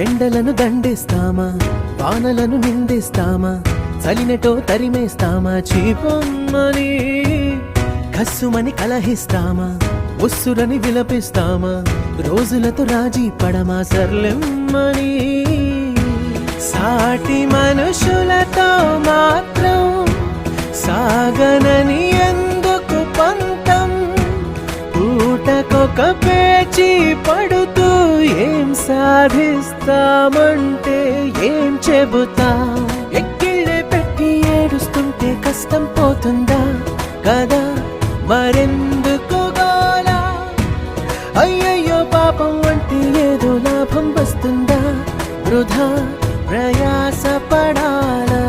ఎండలను దండేస్తామా, వానలను నిందిస్తామా, చలినటో తరిమేస్తామా, చీపొమ్మని కస్సుమని కలహిస్తామా, ఉస్సురని విలపిస్తామా, రోజులతో రాజీ పడమా, సర్లెమ్మని సాటి మనుషులతో మాత్రం సాగనని ఎందుకు పంతం, పూటకొక పేచి పడుతూ ఏం సాధిస్తామంటే ఏం చెబుతాం, ఎక్కిళ్ళే పెట్టి ఏడుస్తుంటే కష్టం పోతుందా కదా, మరెందుకు గోలా, అయ్యయ్యో పాపం అంటే ఏదో లాభం వస్తుందా, వృధా ప్రయాస పడాలా.